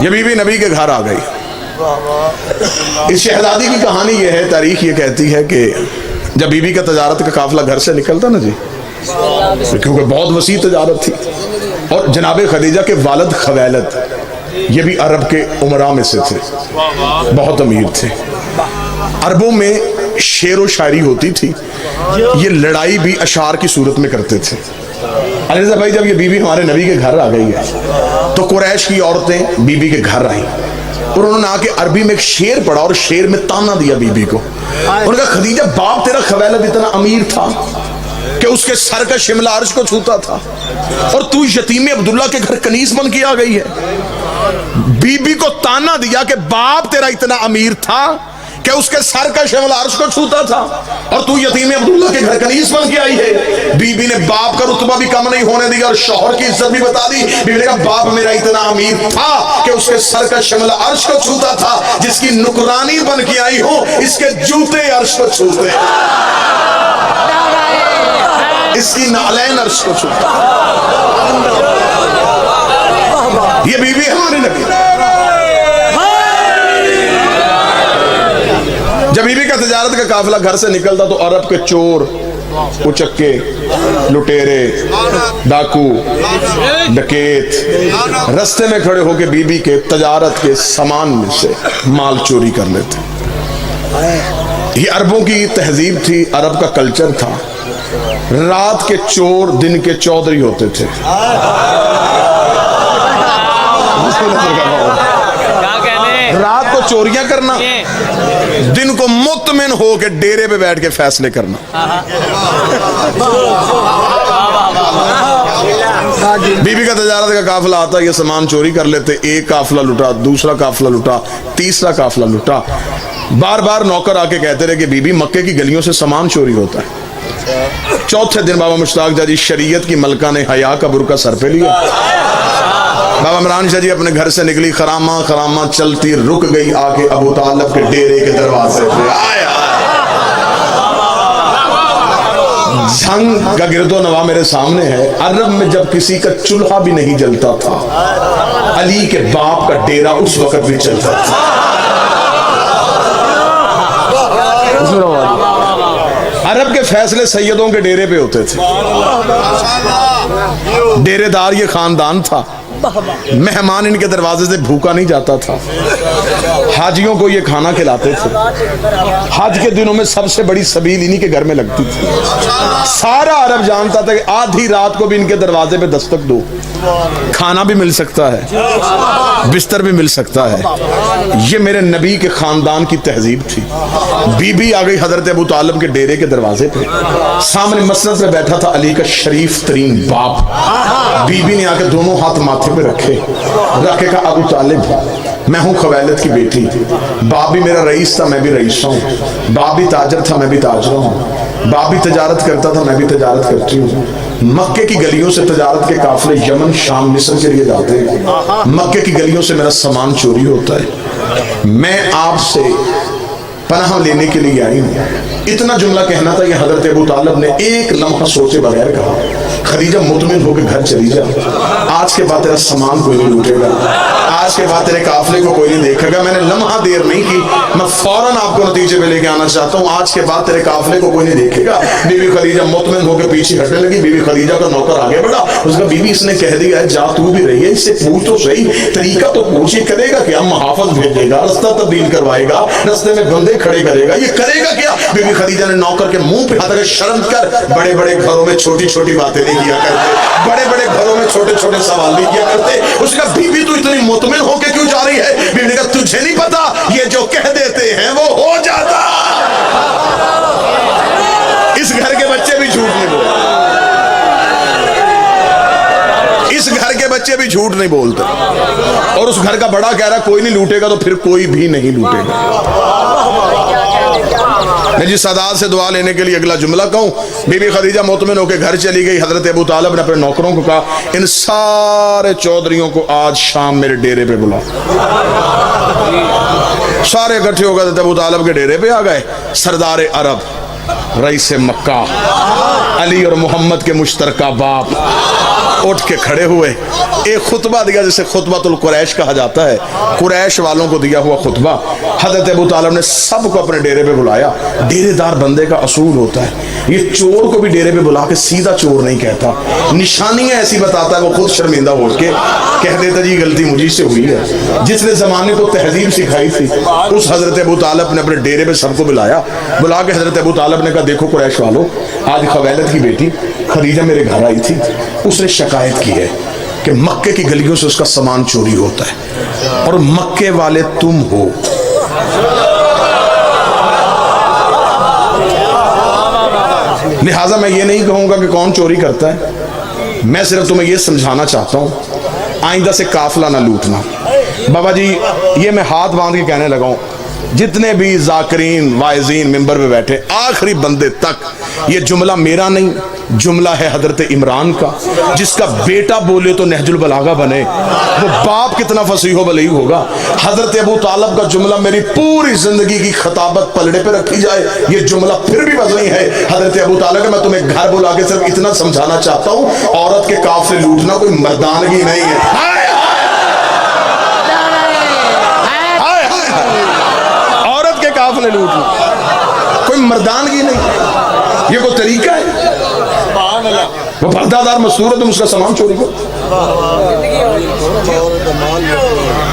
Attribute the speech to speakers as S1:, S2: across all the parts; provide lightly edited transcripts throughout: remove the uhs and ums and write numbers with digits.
S1: یہ बीवी नबी के घर आ गई. इस शहजादी की कहानी ये है, तारीख ये कहती है कि जब बीवी का तजारत का काफिला घर से निकलता ना जी, क्योंकि बहुत वसी तजारत थी, और जनाब खदीजा के वालिद खवैलद ये भी अरब के उमरा में से थे, बहुत अमीर थे. अरबों में शेर व शायरी होती थी, ये लड़ाई भी अशार की सूरत में करते थे. अलीज़ा भाई जब ये बीवी हमारे नबी के घर आ गई है तो कुरैश की औरतें बीबी के घर आई और उन्होंने आके अरबी में एक शेर पढ़ा और शेर में ताना दिया बीबी को. उन्होंने कहा खदीजा बाप तेरा खवैलद इतना अमीर था कि उसके सर का शिमला अर्श को छूता था, और तू यतीम अब्दुल्ला के घर कनीस बन के आ गई है. बीबी को ताना दिया कि बाप तेरा इतना अमीर था कि उसके सर का शिमला अर्श को छूता था, और तू यतीम अब्दुल्ला के घर कनीस बन के आई है. बीबी ने बाप का रुतबा भी कम नहीं होने दिया और शौहर की इज्जत भी बता दी. बीबी ने कहा बाप मेरा इतना अमीर था कि उसके सर का शिमला अर्श को छूता था, जिसकी नुकरानी बन के आई हूं इसके जूते अर्श को छूते, इसकी नालैन अर्श को छूता. ये बीवी हमारे नबी. जब बीवी का तजारत का काफिला घर से निकलता तो अरब के चोर, उचक्के, लुटेरे, डाकू, डकैत रास्ते में खड़े होकर बीबी के तजारत के सामान में से माल चोरी कर लेते. ये अरबों की तहजीब थी, अरब का कल्चर था. रात के चोर दिन के चौधरी होते थे. रात को चोरियां करना, दिन को मुतमिन हो के डेरे पे बैठ के फैसले करना. बीबी का तजारत का काफिला आता, ये सामान चोरी कर लेते. एक काफिला लुटा, दूसरा काफिला लुटा, तीसरा काफिला लुटा. बार बार नौकर आके कहते रहे कि बीबी मक्के की गलियों से सामान चोरी होता है. चौथे दिन बाबा मुश्ताक जी शरीयत की मलका ने हया का बुरका सर पे लिया. बाबा इमरान शाह जी अपने घर से निकली, खरामा खरामा चलती रुक गई आके अबू तालिब के डेरे के दरवाजे पे. जंग का गिरदो नवा मेरे सामने है. अरब में जब किसी का चूल्हा भी नहीं जलता था, अली के बाप का डेरा उस वक्त भी चलता था. अरब के फैसले सैयदों के डेरे पे होते थे. डेरेदार ये खानदान था. मेहमान इनके दरवाजे से भूखा नहीं जाता था. हाजियों को ये खाना खिलाते थे. हज के दिनों में सबसे बड़ी सबील इन्हीं के घर में लगती थी. सारा अरब जानता था कि आधी रात को भी इनके दरवाजे पे दस्तक दो, खाना भी मिल सकता है, बिस्तर भी मिल सकता है. ये मेरे नबी के खानदान की तहजीब थी. बीबी आ गई हजरत अबू तालिब के डेरे के दरवाजे पे. सामने मसनद पे बैठा था अली का शरीफ तरीन बाप. बीबी ने आके दोनों हाथ माथे पे रखे कहा अबू तालिब मैं हूं खवैलद की बेटी. बाप भी मेरा रईस था, मैं भी रईस हूं. बाप भी ताजर था, मैं भी ताजर हूं. बाप भी तजारत करता था, मैं भी तजारत करती हूँ. मक्के की गलियों से तजारत के काफिले यमन शाम मिस्र के लिए जाते हैं. मक्के की गलियों से मेरा सामान चोरी होता है. मैं आपसे पनाह लेने के लिए आई हूँ. इतना जुमला कहना था कि हजरत अबू तालिब ने एक लम्हा सोचे बगैर कहा खदीजा मुतमिन होकर घर चली जा. आज के बाद तेरा सामान कोई नहीं लूटेगा, आज के बाद तेरे काफिले को कोई नहीं देखेगा. मैंने लम्हा देर नहीं की, मैं फौरन आपको नतीजे पे लेके आना चाहता हूँ. आज के बाद तेरे काफिले को कोई नहीं देखेगा. बीबी खदीजा मुतमिन होकर पीछे हटने लगी. बीबी खदीजा का नौकर आगे बढ़ा. उसका बीबी इसने कह दिया है जा तू भी रही है, इससे पूछ तो सही, तरीका तो पूछ. ये करेगा क्या? मुहाफिज भेजेगा, रास्ता तब्दील करवाएगा, रास्ते में बंदे खड़े करेगा, ये करेगा क्या? बीबी खदीजा ने नौकर के मुंह पे हाथ रख शर्म कर. बड़े बड़े घरों में छोटी छोटी बातें नहीं किया करते, बड़े बड़े घरों में छोटे छोटे सवाल नहीं किया करते. उसका बीबी तू इतनी मुतमिन होके क्यों जा रही है? बीबी ने कहा तुझे नहीं पता, ये जो कह देते हैं वो हो जाता. इस घर के बच्चे भी झूठ नहीं बोलते, इस घर के बच्चे भी झूठ नहीं बोलते. और उस घर का बड़ा कह रहा कोई नहीं लूटेगा, तो फिर कोई भी नहीं लूटेगा. मैं जिस सादात से दुआ लेने के लिए अगला जुमला कहूं, बीबी खदीजा मुतमिन होकर घर चली गई. हजरत अबू तालिब ने अपने नौकरों को कहा इन सारे चौधरियों को आज शाम मेरे डेरे पे बुला. सारे इकट्ठे होकर हजरत अबू तालिब के डेरे पे आ गए. सरदार अरब रईस मक्का, अली और मोहम्मद के मुश्तरका बाप, اٹھ کے کھڑے ہوئے, ایک خطبہ دیا جسے خطبۃ القریش کہا جاتا ہے, قریش والوں کو دیا ہوا خطبہ. حضرت ابو طالب نے سب کو اپنے ڈیرے پہ بلایا. ڈیرے دار بندے کا اصول ہوتا ہے, یہ چور کو بھی ڈیرے پہ بلا کے سیدھا چور نہیں کہتا, نشانیاں ایسی بتاتا ہے, وہ خود شرمندہ ہو کے کہہ دیتا جی غلطی مجھے سے ہوئی ہے. جس نے زمانے کو تہذیب سکھائی تھی اس حضرت ابو طالب نے اپنے ڈیرے پہ سب کو بلایا. بلا کے حضرت ابو طالب نے کہا دیکھو قریش والو, آج خویلد کی بیٹی خدیجہ میرے گھر آئی تھی, اس نے شکایت کی ہے کہ مکے کی گلیوں سے اس کا سامان چوری ہوتا ہے اور مکے والے تم ہو. لہٰذا میں یہ نہیں کہوں گا کہ کون چوری کرتا ہے, میں صرف تمہیں یہ سمجھانا چاہتا ہوں آئندہ سے قافلہ نہ لوٹنا. بابا جی یہ میں ہاتھ باندھ کے کہنے لگا ہوں, جتنے بھی ذاکرین واعظین ممبر پہ بیٹھے آخری بندے تک یہ جملہ میرا نہیں, جملہ ہے حضرت عمران کا. جس کا بیٹا بولے تو نہج البلاغہ بنے, وہ باپ کتنا فصیح و بلیغ ہوگا. حضرت ابو طالب کا جملہ میری پوری زندگی کی خطابت پلڑے پہ رکھی جائے, یہ جملہ پھر بھی وزنی ہے. حضرت ابو طالب کا میں تمہیں گھر بلا کے صرف اتنا سمجھانا چاہتا ہوں, عورت کے قافلے لوٹنا کوئی مردانگی نہیں ہے. عورت کے قافلے لوٹنا کوئی مردانگی نہیں, یہ کوئی طریقہ ہے؟ وہ پردہ دار مستور ہے, تم اس کا سامان چوری کرو.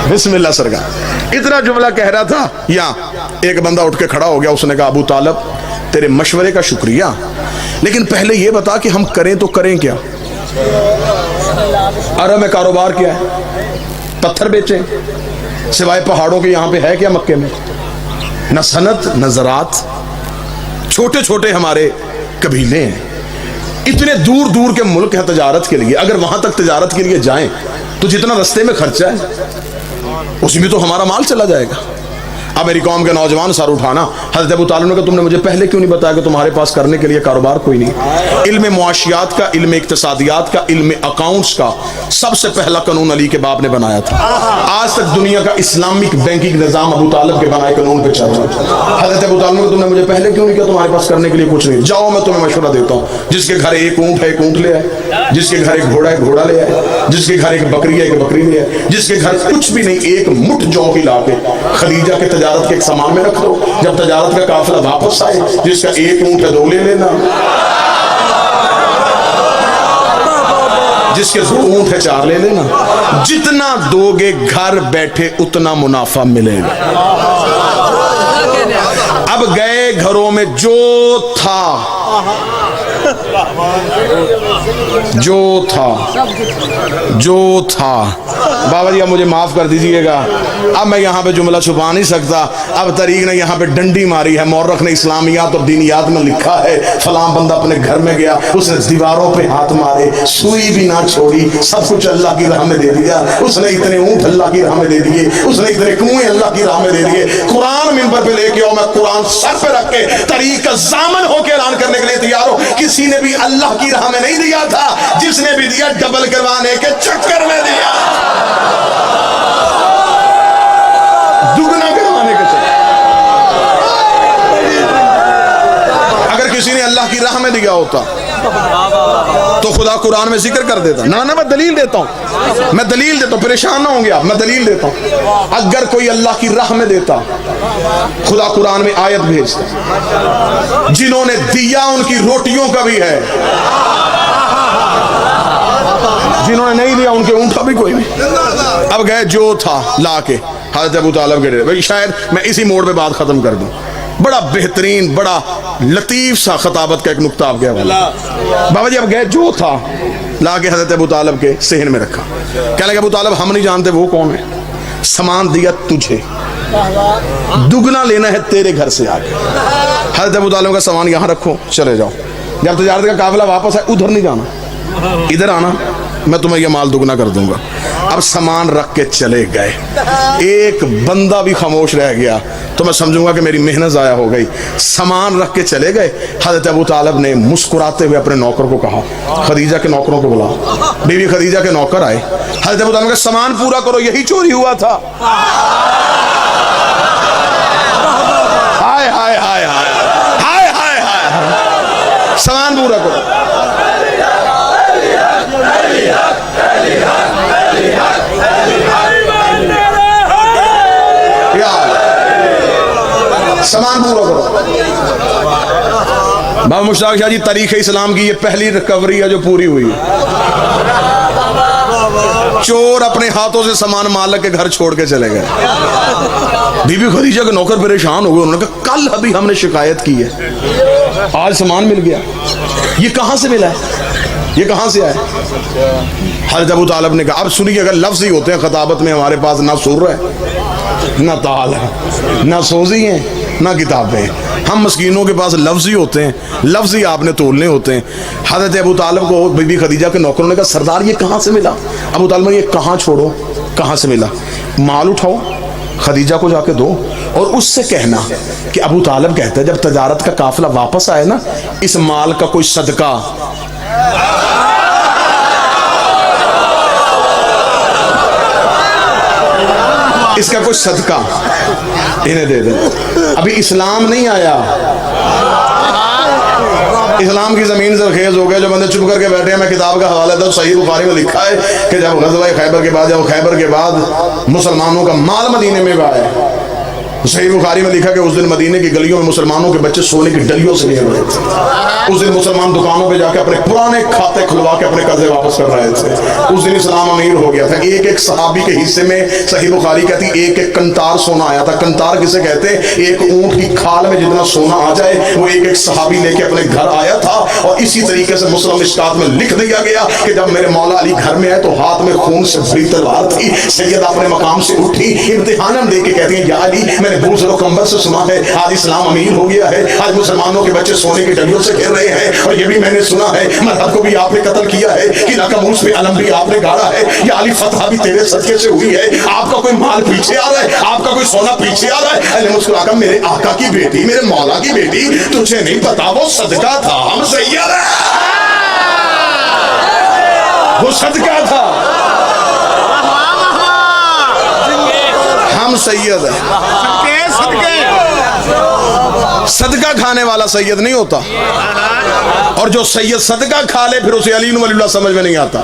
S1: بسم اللہ سرکار. اتنا جملہ کہہ رہا تھا, یہاں ایک بندہ اٹھ کے کھڑا ہو گیا. اس نے کہا ابو طالب تیرے مشورے کا شکریہ, لیکن پہلے یہ بتا کہ ہم کریں تو کریں کیا. عرب میں کاروبار کیا ہے, پتھر بیچیں, سوائے پہاڑوں کے یہاں پہ ہے کیا مکے میں؟ نہ صنعت نہ زراعت, چھوٹے چھوٹے ہمارے قبیلے ہیں. اتنے دور دور کے ملک ہیں تجارت کے لیے, اگر وہاں تک تجارت کے لیے جائیں تو جتنا رستے میں خرچہ ہے اس میں تو ہمارا مال چلا جائے گا. اب میری قوم کے نوجوان سر اٹھانا, حضرت ابو طالب نے کہا تم نے مجھے پہلے کیوں نہیں بتایا کہ تمہارے پاس کرنے کے لیے کاروبار کوئی نہیں. علم معاشیات کا, علم اقتصادیات کا, علم اکاؤنٹس کا سب سے پہلا قانون علی کے باپ نے بنایا تھا. آج تک دنیا کا اسلامک بینکنگ نظام ابو طالب کے بنائے قانون پہ چل رہا ہے. حضرت ابو طالب نے کہا تم نے مجھے پہلے کیوں نہیں کہا تمہارے پاس کرنے کے لیے کچھ نہیں. جاؤ میں تمہیں مشورہ دیتا ہوں, جس کے گھر ایک اونٹ ہے ایک اونٹ لے آئے, جس کے گھر ایک گھوڑا ہے ایک گھوڑا لے آئے, جس کے گھر ایک بکری ہے ایک بکری لے آئے, جس کے گھر کچھ بھی نہیں ایک مٹھ جو کی لا کے خدیجہ کے تجارت کے ایک سامان میں رکھ دو. جب تجارت کا قافلہ واپس آئے, جس کا ایک اونٹ ہے 2 لے لینا, جس کے 2 اونٹ ہے 4 لے لینا. جتنا دو گے گھر بیٹھے اتنا منافع ملے گا. اب گئے گھروں میں جو تھا بابا جی اب مجھے معاف کر دیجئے گا, اب میں یہاں پہ جملہ چھپا نہیں سکتا. اب طریق نے یہاں پہ ڈنڈی ماری ہے, مورخ نے اسلامیات اور دینیات میں لکھا ہے فلاں بندہ اپنے گھر میں گیا, اس نے دیواروں پہ ہاتھ مارے, سوئی بھی نہ چھوڑی, سب کچھ اللہ کی راہ میں دے دیا. اس نے اتنے اونٹ اللہ کی راہ میں دے دیے, اس نے اتنے کنویں اللہ کی راہ میں دے دیے. قرآن منبر پہ لے کے آؤ, میں قرآن سر پہ رکھ کے طریق کا ضامن ہو کے اعلان کرنے کے لیے تیار ہوں. کسی نے بھی اللہ کی راہ میں نہیں دیا تھا, جس نے بھی دیا ڈبل کروانے کے چکر میں دیا, دگنا کروانے کے چکر. اگر کسی نے اللہ کی راہ میں دیا ہوتا تو خدا قرآن میں ذکر کر دیتا. نہ میں دلیل دیتا ہوں, پریشان نہ ہوں گے آپ, میں دلیل دیتا ہوں. اگر کوئی اللہ کی راہ میں دیتا خدا قرآن میں آیت بھیجتا, جنہوں نے دیا ان کی روٹیوں کا بھی ہے, جنہوں نے نہیں دیا ان کے اونٹ کا بھی کوئی نہیں. اب گئے جو تھا لا کے حضرت ابو طالب کے ڈیرے. شاید میں اسی موڑ پہ بات ختم کر دوں. بڑا بہترین بڑا لطیف سا خطابت کا ایک نقطہ آپ گیا بابا جی. اب گئے جو تھا لا کے حضرت ابو طالب کے صحن میں رکھا. کہنے لگے ابو طالب ہم نہیں جانتے وہ کون ہے, سامان دیا تجھے, دگنا لینا ہے تیرے گھر سے آگے. حضرت ابو طالب کا سامان یہاں رکھو, چلے جاؤ. جب تجارت کا قافلہ واپس آئے ادھر نہیں جانا, ادھر آنا, میں تمہیں یہ مال دگنا کر دوں گا. اب سامان رکھ کے چلے گئے, ایک بندہ بھی خاموش رہ گیا تو میں سمجھوں گا کہ میری محنت ضائع ہو گئی. سامان رکھ کے چلے گئے. حضرت ابو طالب نے مسکراتے ہوئے اپنے نوکر کو کہا, خدیجہ کے نوکروں کو بلا. بیوی خدیجہ کے نوکر آئے. حضرت ابو طالب کا سامان پورا کرو, یہی چوری ہوا تھا. ہائے ہائے ہائے ہائے ہائے ہائے, سامان پورا کرو. सामान पूरा करो। बाबा मुश्ताक शाह जी, तारीख इस्लाम की ये पहली रिकवरी है जो पूरी हुई है। चोर अपने हाथों से सामान मालिक के घर छोड़ के चले गए। बीबी खदीजा के नौकर परेशान हो गए, उन्होंने कहा कल अभी हमने शिकायत की है, आज सामान मिल गया, ये कहां से मिला है, ये कहां से आया? हज़रत अबू तालिब ने कहा अब सुनिए, अगर लफ्ज़ ही होते हैं खताबत में, हमारे पास ना सुर है ना ताल है ना सोजी है ना किताबें, हम मस्कीनों के पास लफ्ज़ ही होते हैं, लफ्ज़ ही आपने तोलने होते हैं। हज़रत अबू तालिब को बीबी खदीजा के नौकरों ने कहा सरदार ये कहाँ से मिला? अबू तालिब ने ये कहाँ छोड़ो, कहाँ से मिला? माल उठाओ, खदीजा को जाके दो और उससे कहना कि अबू तालिब कहते हैं जब तजारत का काफिला वापस आए ना, इस माल का कोई सदका इसका कोई सदका इन्हें दे दे। अभी इस्लाम नहीं आया, इस्लाम की जमीन जरखेज हो गया, जो बंदे चुप करके बैठे हैं। मैं किताब का हवाला था, सही बुखारी में लिखा है कि जब ग़ज़वा खैबर के बाद, जब खैबर के बाद मुसलमानों का माल मदीने में आया, सही बुखारी में लिखा कि उस दिन मदीने की गलियों में मुसलमानों के बच्चे सोने की डलियों से खेल रहे थे। उस दिन मुसलमान दुकानों पे जाके अपने पुराने खाते खुलवा के अपने कर्जे वापस कर रहे थे। उस दिन इस्लाम अमीर हो गया था। एक एक सहाबी के हिस्से में सही बुखारी कहती एक एक कंतार सोना आया था। कंतार किसे कहते हैं? एक ऊंट की खाल में जितना सोना आ जाए वो एक एक सहाबी लेके अपने घर आया था। और इसी तरीके से मुस्लिम इस्कात में लिख दिया गया कि जब मेरे मौला अली घर में आए तो हाथ में खून से भरी तलवार थी। सैयद अपने मकाम से उठी, इम्तिहान दे के कहती है या अली मैंने बूज़ कंबर से सुना है आज इस्लाम अमीर हो गया है, आज मुसलमानों के बच्चे सोने की डलियों से खेल रहे हैं, और ये भी मैंने सुना है मरहद को भी आपने कत्ल किया है, किला का मूस में अलम भी आपने गाड़ा है, या अली फतह भी तेरे सदके से हुई है। आपका कोई माल पीछे आ रहा है, आपका कोई सोना पीछे आ रहा है। अली मुस्कुराकर मेरे आका की बेटी, मेरे मौला की बेटी, तुझे नहीं पता वो सदका था, हम सैयद है, वो सदका था, हम सैयद है। सदका खाने वाला सैयद नहीं होता, और जो सैयद सदका खा ले फिर उसे अली वलीउल्लाह समझ में नहीं आता।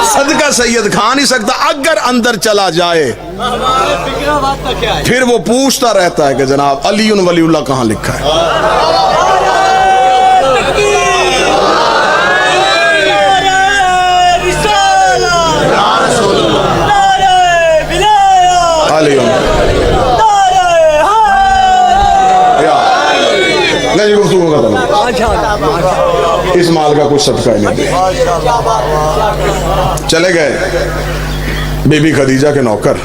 S1: सदका सैयद खा नहीं सकता, अगर अंदर चला जाए फिर वो पूछता रहता है कि जनाब अली वलीउल्लाह कहाँ लिखा है। इस माल का कुछ सदका नहीं दे। चले गए बीबी खदीजा के नौकर,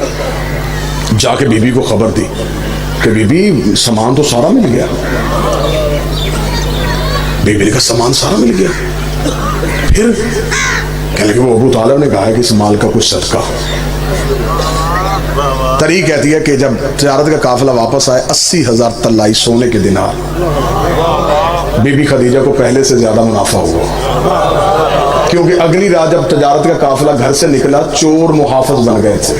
S1: जाके बीबी को खबर दी कि बीबी सामान तो सारा मिल गया। बीबी का सामान सारा मिल गया। फिर कहने लगे वो अबू तालिब ने कहा है कि इस माल का कुछ सदका। तारीख कहती है कि जब तिजारत का काफिला वापस आए 80,000 तलाई सोने के दिनार, बीबी खदीजा को पहले से ज्यादा मुनाफा हुआ, क्योंकि अगली रात जब तिजारत का काफिला घर से निकला चोर मुहाफिज बन गए थे।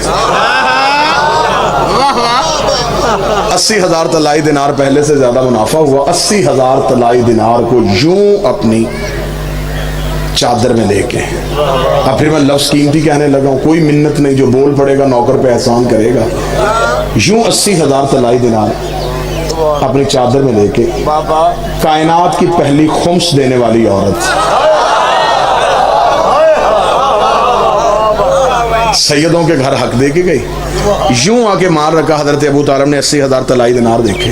S1: 80,000 तलाई दिनार पहले से ज्यादा मुनाफा हुआ। 80,000 तलाई दिनार को यूं अपनी चादर में लेके, अब फिर मैं लफ्ज़ कीमती कहने लगा हूँ, कोई मिन्नत नहीं, जो बोल पड़ेगा नौकर पे एहसान करेगा। यूं 80,000 तलाई दिनार अपनी चादर में लेके कायनात की पहली खुम्स देने वाली औरत सैयदों के घर हक दे के गई। यूं आके मार रखा। हजरत अबू तालिब ने 80,000 तलाई दिनार देखे।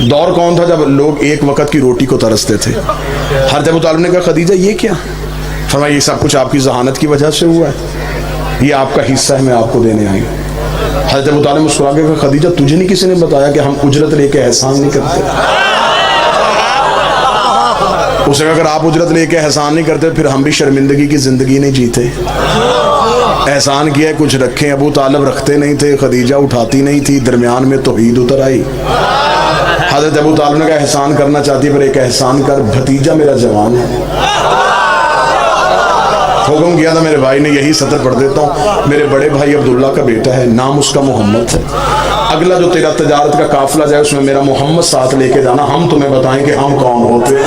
S1: दौर कौन था जब लोग एक वक्त की रोटी को तरसते थे। हजरत अबू तालिब ने कहा खदीजा ये क्या? फरमाया ये सब कुछ आपकी ज़हानत की वजह से हुआ है, ये आपका हिस्सा है, मैं आपको देने आई। हजरत अबू तालिब मुस्कुरा के कहा खदीजा तुझे नहीं किसी ने बताया कि हम उजरत लेके एहसान नहीं करते? उसे अगर आप उजरत लेके एहसान नहीं करते फिर हम भी शर्मिंदगी की जिंदगी नहीं जीते। एहसान किया कुछ रखे, अबू तालिब रखते नहीं थे, खदीजा उठाती नहीं थी, दरमियान में तौहीद उतर आई। हजरत अबू तालिब ने कहा एहसान करना चाहती है पर एक एहसान कर, भतीजा मेरा जवान है। हुक्म किया था मेरे भाई ने, यही सतर पढ़ देता हूँ, मेरे बड़े भाई अब्दुल्ला का बेटा है, नाम उसका मोहम्मद है। अगला जो तेरा तजारत का काफिला जाए उसमें मेरा मोहम्मद साथ लेके जाना, हम तुम्हें बताएं कि हम कौन होते हैं।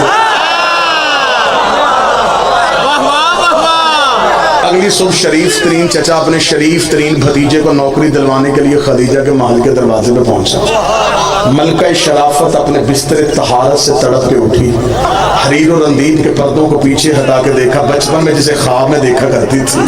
S1: अगली सुबह शरीफ तरीन चचा अपने शरीफ तरीन भतीजे को नौकरी दिलवाने के लिए खदीजा के महल के दरवाजे पे पहुंचा। मलका शराफत अपने बिस्तर तहारत से तड़प के उठी, हरीर और रंदीद के पर्दों को पीछे हटा के देखा, बचपन में जिसे ख्वाब में देखा करती थी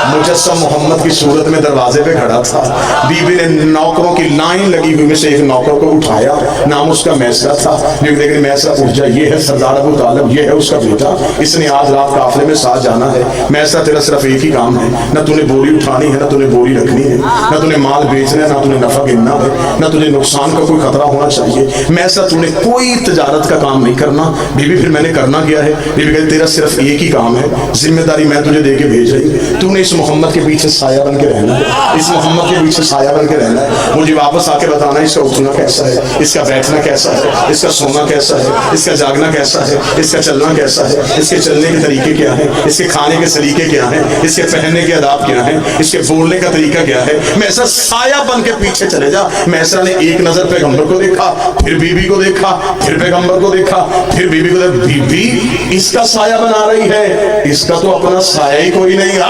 S1: मुजस्सम मोहम्मद की सूरत में दरवाजे पे खड़ा था। बीबी ने नौकरों की लाइन लगी हुई में से एक नौकर को उठाया, नाम उसका मैसरा था। लेकिन मैसरा उठ जा, ये है सरदार अबू तालिब, ये है उसका बेटा, इसने आज रात काफिले में साथ जाना है। मैसरा तेरा सिर्फ एक ही काम है, न तूने बोरी उठानी है, न तूने बोरी रखनी है, न तूने माल बेचना है, न तूने नफा गिनना है, न तुझे नुकसान का कोई खतरा होना चाहिए। मैसरा तूने कोई तजारत का काम नहीं करना। बीबी फिर मैंने करना क्या है? बीबी कहती तेरा सिर्फ एक ही काम है, जिम्मेदारी मैं तुझे दे के भेज रही, तूने इस मोहम्मद के पीछे साया बन के रहना है, इस मोहम्मद के पीछे साया बन के रहना है। मुझे वापस आके बताना इसका उठना कैसा है, इसका बैठना कैसा है, इसका सोना कैसा है, इसका जागना कैसा है, इसका चलना कैसा है, इसके चलने के तरीके क्या है, इसके खाने के सलीके क्या है, इसके पहनने के आदाब क्या है, इसके बोलने का तरीका क्या है। मैसरा साया बन के पीछे चले जा। मैसरा ने एक नजर पैगंबर को देखा, फिर बीबी को देखा, फिर पैगंबर को देखा, फिर बीबी को देखा। बीबी इसका साया बना रही है, इसका तो अपना साया ही कोई नहीं।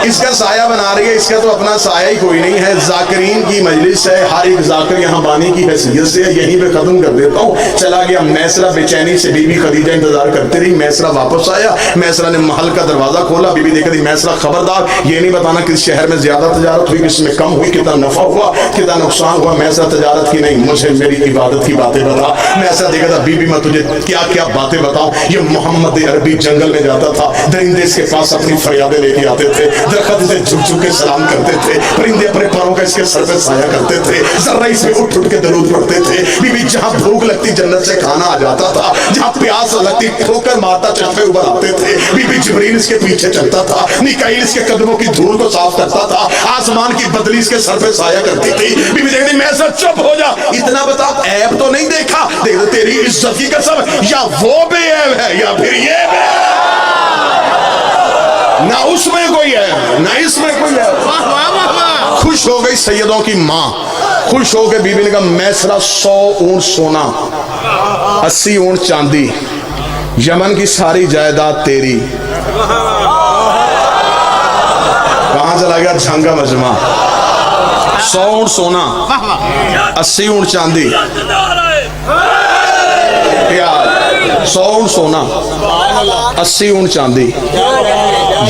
S1: इसका साया बना रही है, इसका तो अपना साया ही कोई नहीं है। जाकिरीन की मजलिस है, हर एक जाकिर यहाँ बानी की हैसियत से यहीं पे खत्म कर देता हूँ। चला गया मैसरा बेचैनी से, बीबी खदीजा इंतजार करती रही। मैसरा वापस आया, मैसरा ने महल का दरवाजा खोला। बीबी देख रही, मैसरा खबरदार ये नहीं बताना किस शहर में ज्यादा तजारत हुई, किसमें कम हुई, कितना नफा हुआ, कितना नुकसान हुआ। मैसरा तजारत की नहीं, मुझे मेरी इबादत की बातें बता। मैसरा देखा था, बीबी मैं तुझे क्या क्या बातें बताऊं। ये मोहम्मद अरबी जंगल में जाता था, दरिंदे इसके पास अपनी फरियादें लेके आते थे, दरख्त इसे झुक झुक के सलाम करते थे, परिंदे अपने पैरों का इसके सर पे साया करते थे, जर्रा इसमें उठ उठ के दरूद पढ़ते थे। बीबी जहां भूख लगती जन्नत से खाना आ जाता था, जहां प्यास लगती ठोकर मारता चश्मे उबर आते थे। बीबी जिब्रील इसके पीछे चलता था, मिकाईल इसके कदमों की धूल को साफ करता था, आसमान की बदली इसके सर पे साया करती थी। बीबी देखती, मैं सब चुप हो जा, इतना बता ऐब तो नहीं देखा। देख तेरी इज्जत की कसम, या वो बेऐब है या फिर ये ना उसमें कोई है ना इसमें कोई है। खुश हो गई सैयदों की माँ, खुश हो के बीबी ने कहा मैसरा 100 ऊंट सोना, 80 ऊंट चांदी, यमन की सारी जायदाद तेरी। कहां चला गया झंगा मजमा। 100 ऊंट सोना, 80 ऊंट चांदी, 100 ऊंट सोना, 80 ऊंट चांदी,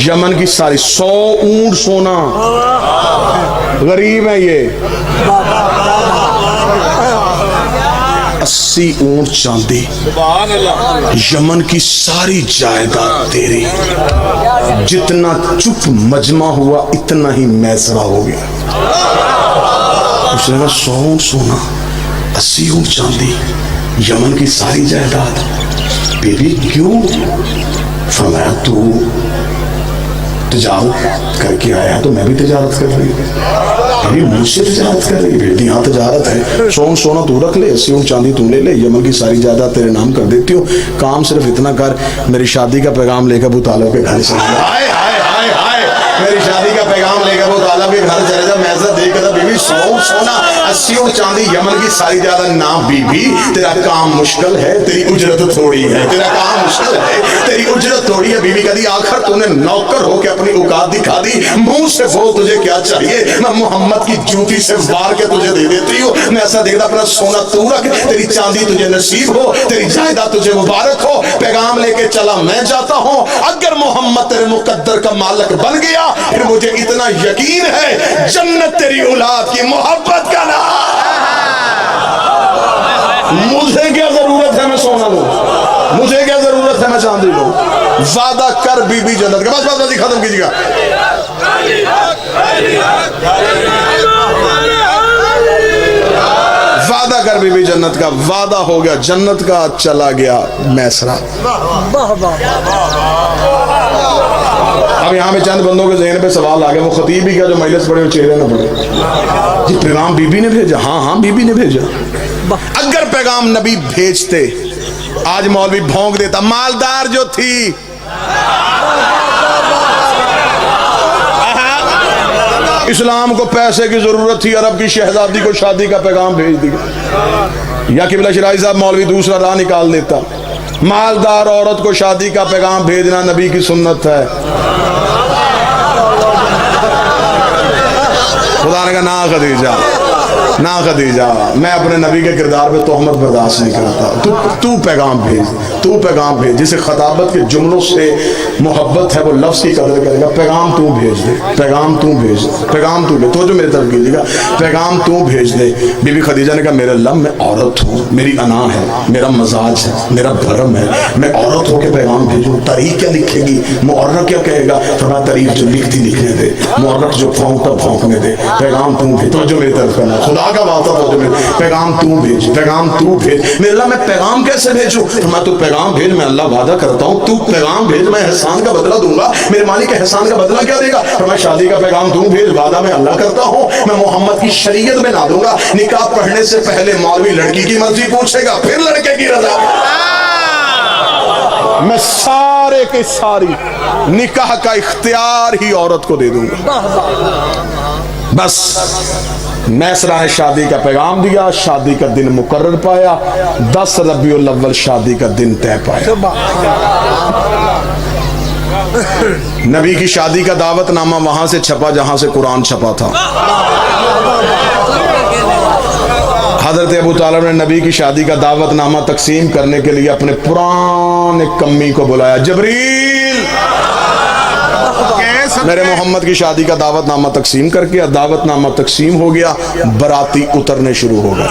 S1: यमन की सारी 100 ऊंट सोना। गरीब है ये। 80 ऊंट चांदी, यमन की सारी जायदाद तेरी। जितना चुप मजमा हुआ इतना ही मैसरा हो गया। उसने कहा 100 ऊंट सोना, 80 ऊंट चांदी, यमन की सारी जायदाद। बीबी क्यों? फरमाया तू तिजारत करके आया तो मैं भी तिजारत कर रही हूँ। मुझसे तिजारत कर रही बेटी, हाँ तिजारत है। सोना तू रख ले, 80 ऊंट चांदी तू ले ले, यमन की सारी जायदाद तेरे नाम कर देती हूँ। काम सिर्फ इतना कर, मेरी शादी का पैगाम लेकर अबू तालिब के घर चले जा। मेरी शादी का पैगाम लेकर अबू तालिब के घर चले जा। मैसरा देख रहा, बीबी 100 ऊंट सोना, 80 ऊंट चांदी, यमन की सारी जायदाद। ना बीबी तेरा काम मुश्किल है, तेरी उजरत थोड़ी है। तेरा काम मुश्किल है, तेरी उजरत थोड़ी है। बीबी कहती आखिर तूने नौकर होकर अपनी औकात दिखा दी, मुंह से बोल तुझे क्या चाहिए। मैं मोहम्मद की जूती से वार के तुझे दे देती हूँ। मैं ऐसा देखता, अपना सोना तू रख, तेरी चांदी तुझे नसीब हो, तेरी जायदाद तुझे मुबारक हो। पैगाम लेके चला मैं जाता हूँ। अगर मोहम्मद तेरे मुकद्दर का मालिक बन गया, फिर मुझे इतना यकीन है जन्नत तेरी औलाद की मोहब्बत का नाम। मुझे क्या जरूरत है मैं सोना लूं, मुझे क्या जरूरत है मैं चांदी लूं। वादा कर बीबी जन्नत का। बस बस खत्म कीजिएगा। वादा कर बीबी जन्नत का। वादा हो गया जन्नत का, चला गया मैसरा। अब यहाँ पे चंद बंदों के ज़हन पे सवाल आ गया, वो खतीब ही क्या जो मजलिस पढ़े वो चेहरे न पड़े। जी पैगाम बीबी ने भेजा? हाँ हाँ बीबी ने भेजा। अगर पैगाम नबी भेजते आज मौलवी भौंक देता, मालदार जो थी इस्लाम को पैसे की जरूरत थी, अरब की शहजादी को शादी का पैगाम भेज दिया। या किबला शिराजी साहब मौलवी दूसरा राह निकाल देता, मालदार औरत को शादी का पैगाम भेजना नबी की सुन्नत है। खुदा ने कहा ना खदीजा, ना खदीजा, मैं अपने नबी के किरदार पे तोहमत बर्दाश्त नहीं करता, तू पैगाम भेज, तू पैगाम भेज। जिसे खताबत के जुमलों से मोहब्बत है वो लफ्ज़ की कदर करेगा। पैगाम तू भेज दे, पैगाम तू भेज, पैगाम तू भेज, तो जो मेरी तरफ कीजिएगा, पैगाम तू भेज दे। बीबी खदीजा ने कहा मेरे अल्लाह मैं औरत हूँ, मेरी अना है, मेरा मजाज है, मेरा भरम है, मैं औरत होकर पैगाम भेजूँ। तारीख क्या लिखेगी, मुअर्रख क्या कहेगा? फरमाया तारीख जो लिखती लिखने दे, मुअर्रख जो भौंकता भौंकने दे, पैगाम तू भेज। तो जो मेरी तरफ करना, खुदा का वास्ता तो जो पैगाम तू भेज, पैगाम तू भेज। मेरे अल्लाह मैं पैगाम कैसे भेजूँ? फरमाया तू पैगाम भेज, मैं अल्लाह वादा करता हूँ, तू पैगाम भेज, मैं एहसान का बदला दूंगा। मेरे मालिक एहसान का बदला क्या देगा? फरमाया शादी का पैगाम तू भेज, वादा मैं अल्लाह करता हूँ, मैं मोहम्मद की शरीयत में ना दूंगा। निकाह पढ़ने से पहले मौलवी लड़की की मर्जी पूछेगा, फिर लड़के की रजा। मैं सारे के सारी निकाह का इख्तियार ही औरत को दे दूंगा। बस मैसरा ने शादी का पैगाम दिया, शादी का दिन मुकर्रर पाया, 10 रबीउल अव्वल शादी का दिन तय पाया। नबी की शादी का दावतनामा वहां से छपा जहां से कुरान छपा था। हजरत अबू तालिब ने नबी की शादी का दावतनामा तकसीम करने के लिए अपने पुराने कम्मी को बुलाया। जबरील मेरे मोहम्मद की शादी का दावतनामा तकसीम करके, दावतनामा तकसीम हो गया, बराती उतरने शुरू हो गए।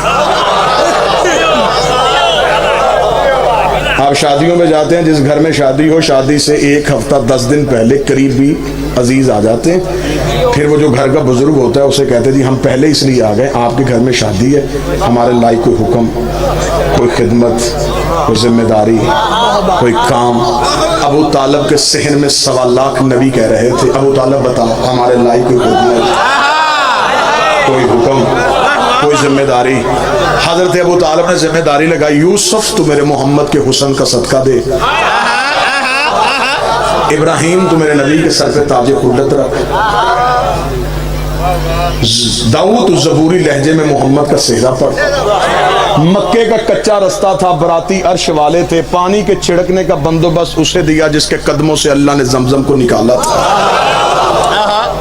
S1: आप शादियों में जाते हैं, जिस घर में शादी हो, शादी से 1 हफ्ता 10 दिन पहले करीबी अजीज आ जाते हैं। फिर वो जो घर का बुजुर्ग होता है उसे कहते हैं जी हम पहले इसलिए आ गए, आपके घर में शादी है, हमारे लायक कोई हुक्म, कोई खिदमत, कोई जिम्मेदारी, कोई काम। अबू तालिब के सहन में 1.25 लाख नबी कह रहे थे, अबू तालिब बताओ हमारे लायक कोई खिदमत, कोई हुक्म, कोई जिम्मेदारी। हजरत अबू तालिब ने जिम्मेदारी लगाई, यूसुफ तू मेरे मोहम्मद के हुस्न का सदका दे, इब्राहिम तू मेरे नबी के सर पे ताजे खुल्लत रख, दाऊद तू ज़बूरी लहजे में मोहम्मद का सेहरा पढ़। मक्के का कच्चा रास्ता था, बराती अर्श वाले थे, पानी के छिड़कने का बंदोबस्त उसे दिया जिसके कदमों से अल्लाह ने जमजम को निकाला था।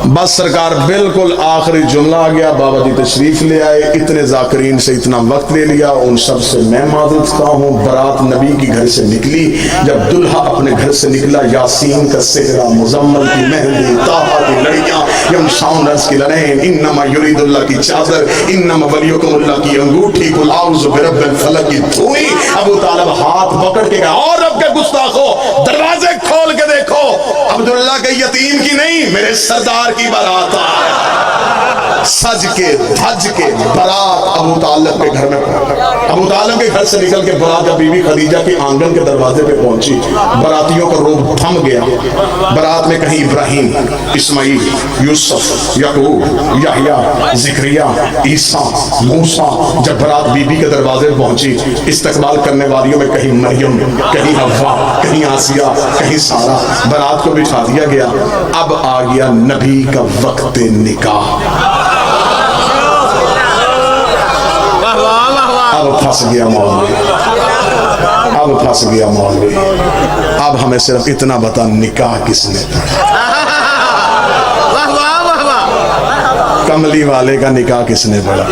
S1: बस सरकार बिल्कुल आखिरी जुमला आ गया, बाबा जी तशरीफ ले आए, इतने जाकरीन से इतना वक्त ले लिया, उन सब से मैं माजरत खा हूँ। बारात नबी की घर से निकली, जब दुल्हा अपने घर से निकला, यासीन का सेहरा, मुजम्मल की मेहंदी, ताहा की लड़ियां, यमशाउन रस की लड़ें, इन्नमा युरीदुल्लाह की चादर, इन्नमा वलियुकुमुल्लाह की अंगूठी, कुल आउज़ु बिरब्बिल फलक की धुई। अबू तालिब हाथ पकड़ के गया, और रब के गुस्ताखो दरवाजे खोल के देखो, अब्दुल्लाह के यतीम की नहीं, मेरे सरदार की बारात है। सज के धज के बारात अबू तालिब के घर में पहुंची। अबू तालिब के घर से निकल के बारात जब बीबी खदीजा के आंगन के दरवाजे पे पहुंची, बारातियों का रोब थम गया। बारात में कहीं इब्राहिम, इस्माइल, यूसुफ, याकूब, याहिया, ज़िक्रिया, ईसा, मूसा। जब बारात बीबी के दरवाजे पे पहुंची, इस्तकबाल करने वालियों में कहीं मरियम, कहीं हव्वा, कहीं आसिया, कहीं सारा। बारात को बिठा दिया गया। अब आ गया नबी का वक्त निकाह। अब फंस गया मौलवी, अब फंस गया मौलवी। अब हमें सिर्फ इतना बता, निकाह किसने पढ़ा? कमली वाले का निकाह किसने पढ़ा?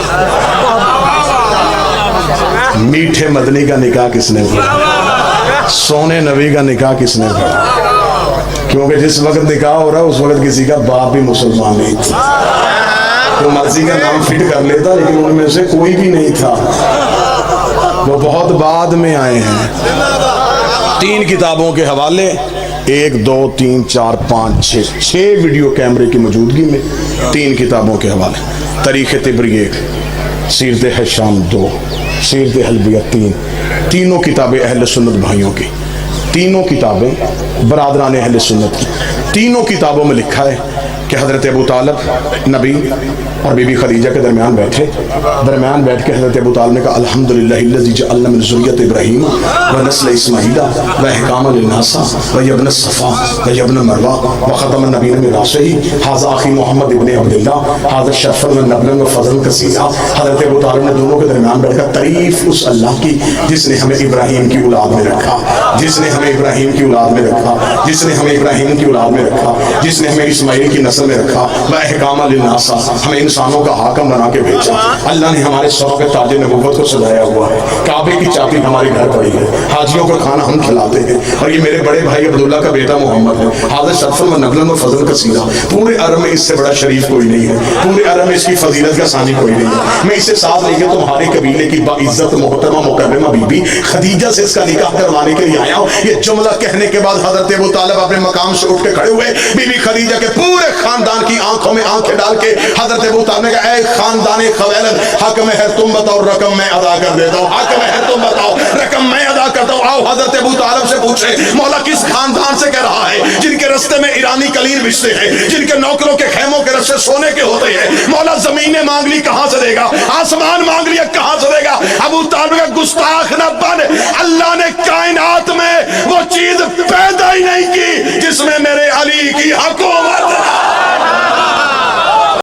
S1: मीठे मदनी का निकाह किसने पढ़ा? सोने नबी का निकाह किसने पढ़ा? क्योंकि जिस वक्त निकाह हो रहा है उस वक्त किसी का बाप भी मुसलमान नहीं था। तो मर्जी का नाम फिट कर लेता, लेकिन उनमें से कोई भी नहीं था, वो बहुत बाद में आए हैं। 3 किताबों के हवाले, 1, 2, 3, 4, 5, 6 वीडियो कैमरे की मौजूदगी में 3 किताबों के हवाले। तारीख़ तिबरी 1, सीरत हिशाम 2, सीरत हलबिया 3। तीनों किताबें अहले सुन्नत भाइयों की, तीनों किताबें बरादरान अहले सुन्नत की। तीनों किताबों में लिखा है کہ حضرت ابو طالب نبی اور بی بی خدیجہ کے درمیان بیٹھے، درمیان بیٹھ کے حضرت ابو طالب نے کہا الحمدللہ الذی جعلنا من ذریۃ ابراہیم ونسل اسماعیل واحکاما للناس وابن الصفا وابن مروہ وختم النبیین من راسہ ھذا اخی محمد ابن عبداللہ ھذا شرف ونبلا وفضل کثیرا۔ حضرت ابو طالب نے دونوں کے درمیان بیٹھ کر تعریف اس اللہ کی جس نے ہمیں ابراہیم کی اولاد میں رکھا، جس نے ہمیں ابراہیم کی اولاد میں رکھا، جس نے ہمیں ابراہیم کی اولاد میں رکھا، جس نے ہمیں اسماعیل کی نسل میں رکھا، واحکاما للناس ہمیں انسانوں کا حاکم بنا کے بھیجا۔ اللہ نے ہمارے سروں کے تاج نبوت کو سجایا ہوا ہے، کعبے کی چابی ہمارے گھر پڑی ہے، حاجیوں کا کھانا ہم کھلاتے ہیں، اور یہ میرے بڑے بھائی عبداللہ کا بیٹا محمد ہے، حاضر شرف و نبلا و فضل کثیرا۔ پورے عرب میں اس سے بڑا شریف کوئی نہیں ہے، پورے عرب میں اس کی فضیلت کا ثانی کوئی نہیں ہے۔ میں اسے ساتھ لے کے تمہارے قبیلے کی باعزت محترمہ مکرمہ بی بی خدیجہ سے اس کا نکاح کروانے کے لیے آیا ہوں۔ یہ جملہ کہنے کے بعد حضرت ابو طالب اپنے مقام سے اٹھ کے کھڑے ہوئے، بی بی خدیجہ کے پورے خاندان کی آنکھوں میں آنکھیں ڈال کے حضرت ابو طالب نے کہا اے خاندان خویلد، حق میں ہے تم بتاؤ، رقم میں ادا کر دیتا ہوں، حق میں ہے تم بتاؤ، رقم میں ادا کرتا ہوں۔ آؤ حضرت ابو طالب سے پوچھے مولا کس خاندان سے کہہ رہا ہے جن کے رستے میں ایرانی قلین بچتے ہیں، جن کے نوکروں کے خیموں کے رستے سونے کے ہوتے ہیں؟ مولا زمینیں مانگ لی کہاں سے دے گا، آسمان مانگ لیا کہاں سے دے گا؟ ابو طالب کا گستاخ نہ بن، اللہ نے کائنات میں وہ چیز پیدا ہی نہیں کی جس میں میرے علی کی حق ہو۔